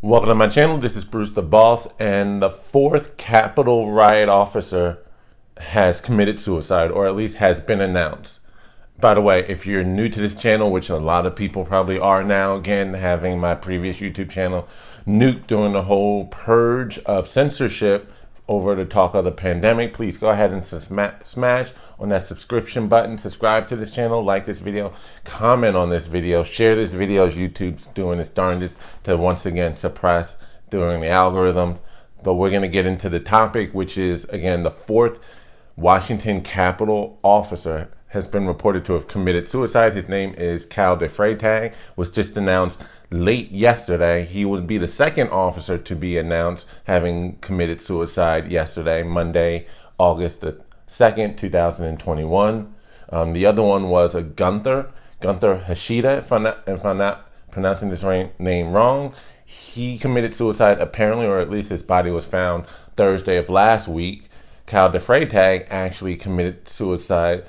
Welcome to my channel. This is Bruce the Boss, and the fourth Capital Riot officer has committed suicide, or at least has been announced. By the way, if you're new to this channel, which a lot of people probably are now, again, having my previous YouTube channel nuked during the whole purge of censorship over the talk of the pandemic, please go ahead and smash on that subscription button, subscribe to this channel, like this video, comment on this video, share this video as YouTube's doing its darndest to once again suppress during the algorithms. But we're going to get into the topic, which is, again, the fourth Washington Capitol officer has been reported to have committed suicide. His name is Kyle DeFreytag, was just announced late yesterday. He would be the second officer to be announced having committed suicide yesterday, Monday, August the 2nd, 2021. The other one was a Gunther Hashida, if I'm not pronouncing this name wrong. He committed suicide apparently, or at least his body was found Thursday of last week. Kyle DeFreytag actually committed suicide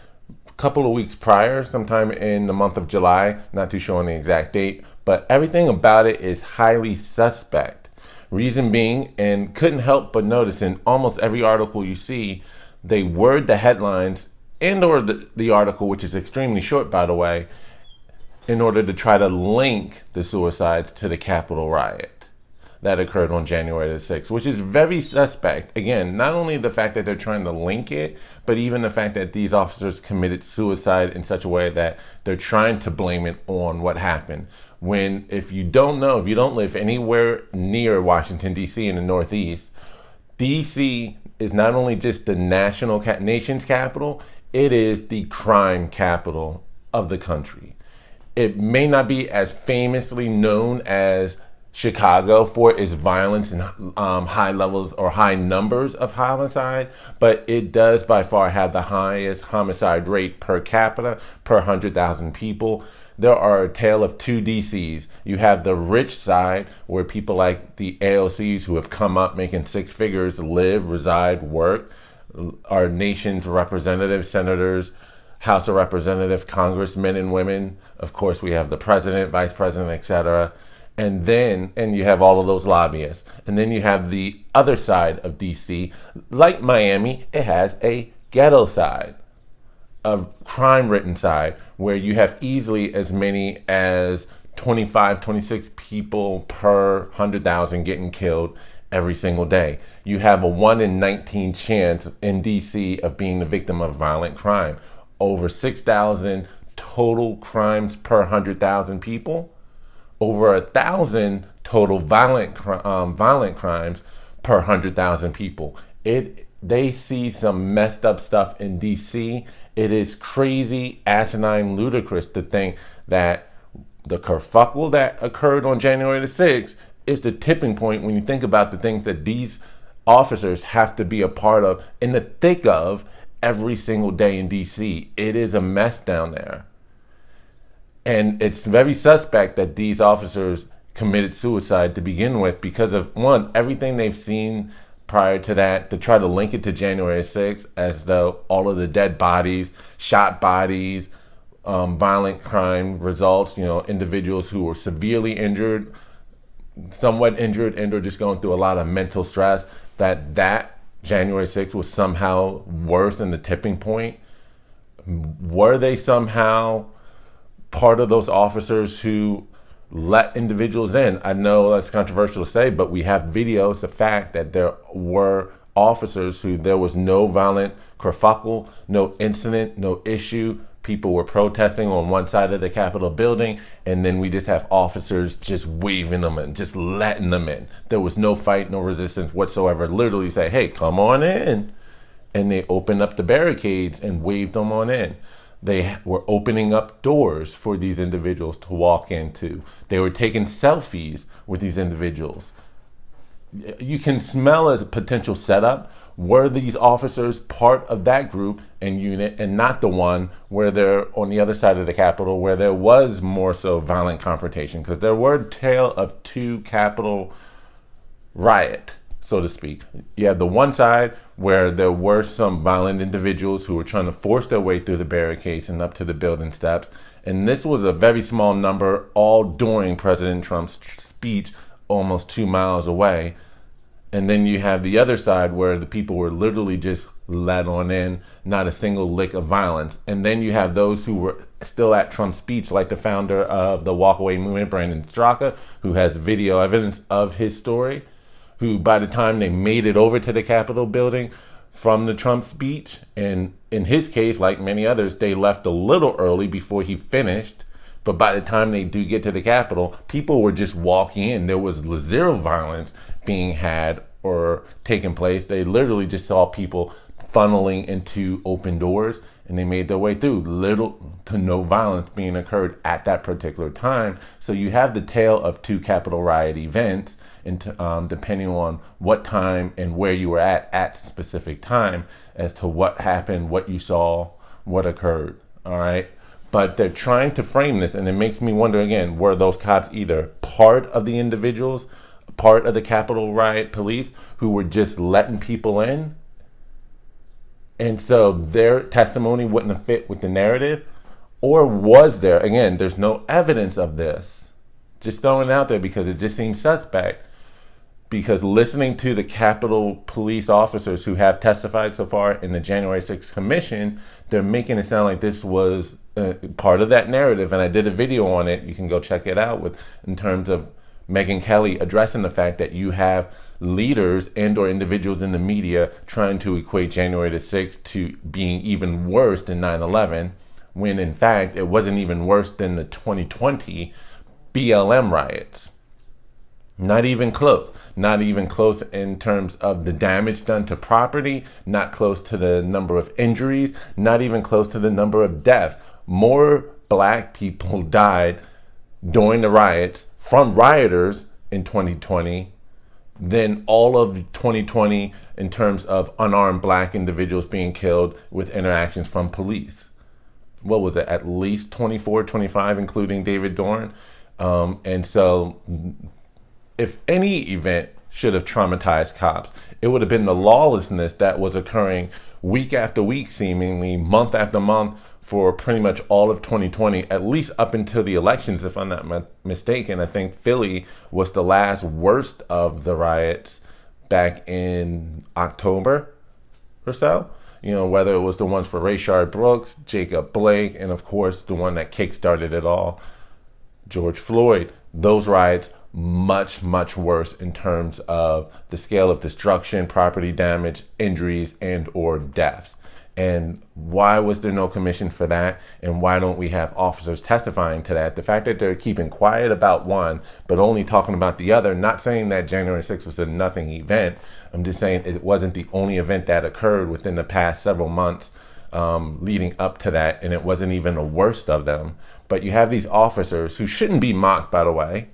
a couple of weeks prior, sometime in the month of July. Not too sure on the exact date, but everything about it is highly suspect. Reason being, and couldn't help but notice in almost every article you see, they word the headlines and or the article, which is extremely short, by the way, in order to try to link the suicides to the Capitol riot that occurred on January the 6th, which is very suspect. Again, not only the fact that they're trying to link it, but even the fact that these officers committed suicide in such a way that they're trying to blame it on what happened. When, if you don't know, if you don't live anywhere near Washington, D.C. in the Northeast, D.C. is not only just the nation's capital, it is the crime capital of the country. It may not be as famously known as Chicago for its violence and high levels or high numbers of homicide, but it does by far have the highest homicide rate per capita per 100,000 people. There are a tale of two DCs. You have the rich side, where people like the AOCs who have come up making six figures live, reside, work. Our nation's representatives, senators, House of Representatives, congressmen and women. Of course, we have the president, vice president, etc. And you have all of those lobbyists. And then you have the other side of DC. Like Miami, it has a ghetto side, a crime-ridden side, where you have easily as many as 25, 26 people per 100,000 getting killed every single day. You have a 1 in 19 chance in DC of being the victim of violent crime. Over 6,000 total crimes per 100,000 people. Over 1,000 total violent crimes per 100,000 people. They see some messed up stuff in DC. It is crazy, asinine, ludicrous to think that the kerfuffle that occurred on January the 6th is the tipping point when you think about the things that these officers have to be a part of, in the thick of, every single day in DC. It is a mess down there. And it's very suspect that these officers committed suicide to begin with because of, one, everything they've seen prior to that, to try to link it to January 6th as though all of the dead bodies, shot bodies, violent crime results, individuals who were severely injured, somewhat injured, and are just going through a lot of mental stress, that January 6th was somehow worse than the tipping point. Were they somehow part of those officers who let individuals in? I know that's controversial to say, but we have videos, the fact that there were officers who there was no violent kerfuffle, no incident, no issue. People were protesting on one side of the Capitol building, and then we just have officers just waving them in, just letting them in. There was no fight, no resistance whatsoever. Literally say, hey, come on in. And they opened up the barricades and waved them on in. They were opening up doors for these individuals to walk into. They were taking selfies with these individuals. You can smell as a potential setup. Were these officers part of that group and unit, and not the one where they're on the other side of the Capitol, where there was more so violent confrontation? Because there were a tale of two Capitol riot, so to speak. You have the one side where there were some violent individuals who were trying to force their way through the barricades and up to the building steps. And this was a very small number, all during President Trump's speech almost 2 miles away. And then you have the other side where the people were literally just let on in, not a single lick of violence. And then you have those who were still at Trump's speech, like the founder of the Walkaway Movement, Brandon Straka, who has video evidence of his story, who by the time they made it over to the Capitol building from the Trump speech, and in his case, like many others, they left a little early before he finished. But by the time they do get to the Capitol, people were just walking in. There was zero violence being had or taking place. They literally just saw people funneling into open doors, and they made their way through. Little to no violence being occurred at that particular time. So you have the tale of two Capital Riot events, and depending on what time and where you were at specific time, as to what happened, what you saw, what occurred. All right. But they're trying to frame this, and it makes me wonder again, were those cops either part of the individuals, part of the Capitol Riot police, who were just letting people in? And so their testimony wouldn't have fit with the narrative? Or was there, again, there's no evidence of this. Just throwing it out there because it just seems suspect. Because listening to the Capitol police officers who have testified so far in the January 6th commission, they're making it sound like this was part of that narrative. And I did a video on it. You can go check it out in terms of Megyn Kelly addressing the fact that you have leaders and or individuals in the media trying to equate January the 6th to being even worse than 9/11, when in fact it wasn't even worse than the 2020 BLM riots. Not even close. Not even close in terms of the damage done to property, not close to the number of injuries, not even close to the number of deaths. More black people died during the riots from rioters in 2020 than all of 2020 in terms of unarmed black individuals being killed with interactions from police. What was it? At least 24, 25, including David Dorn. And so if any event should have traumatized cops, it would have been the lawlessness that was occurring week after week, seemingly month after month, for pretty much all of 2020, at least up until the elections, if I'm not mistaken. I think Philly was the last worst of the riots back in October or so. You know, whether it was the ones for Rayshard Brooks, Jacob Blake, and of course the one that kickstarted it all, George Floyd. Those riots much, much worse in terms of the scale of destruction, property damage, injuries, and or deaths. And why was there no commission for that? And why don't we have officers testifying to that? The fact that they're keeping quiet about one, but only talking about the other, not saying that January 6th was a nothing event. I'm just saying it wasn't the only event that occurred within the past several months leading up to that. And it wasn't even the worst of them. But you have these officers who shouldn't be mocked, by the way.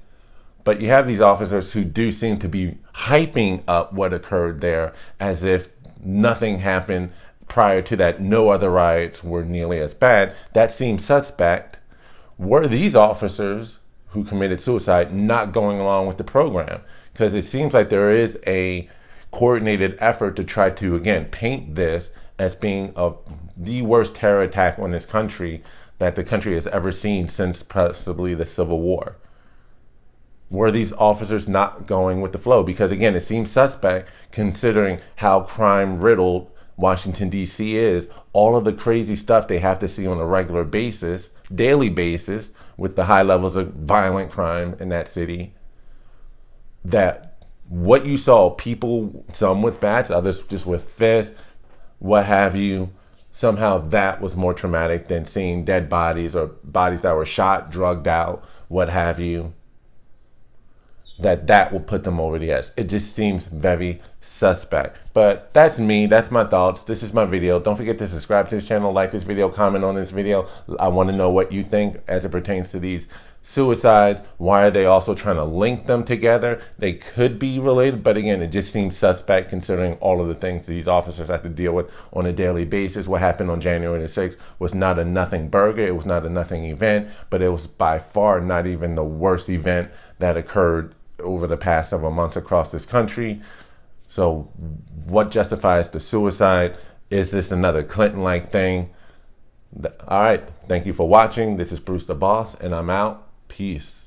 But you have these officers who do seem to be hyping up what occurred there as if nothing happened prior to that. No other riots were nearly as bad. That seems suspect. Were these officers who committed suicide not going along with the program? Because it seems like there is a coordinated effort to try to, again, paint this as being the worst terror attack on this country that the country has ever seen since possibly the Civil War. Were these officers not going with the flow? Because again, it seems suspect considering how crime-riddled Washington, D.C. is. All of the crazy stuff they have to see on a regular basis, daily basis, with the high levels of violent crime in that city. That what you saw, people, some with bats, others just with fists, what have you, somehow that was more traumatic than seeing dead bodies or bodies that were shot, drugged out, what have you. That will put them over the edge. It just seems very suspect. But that's me. That's my thoughts. This is my video. Don't forget to subscribe to this channel, like this video, comment on this video. I want to know what you think as it pertains to these suicides. Why are they also trying to link them together? They could be related, but again, it just seems suspect considering all of the things these officers have to deal with on a daily basis. What happened on January the 6th was not a nothing burger. It was not a nothing event, but it was by far not even the worst event that occurred over the past several months across this country. So what justifies the suicide? Is this another Clinton-like thing? All right. Thank you for watching. This is Bruce the Boss, and I'm out. Peace.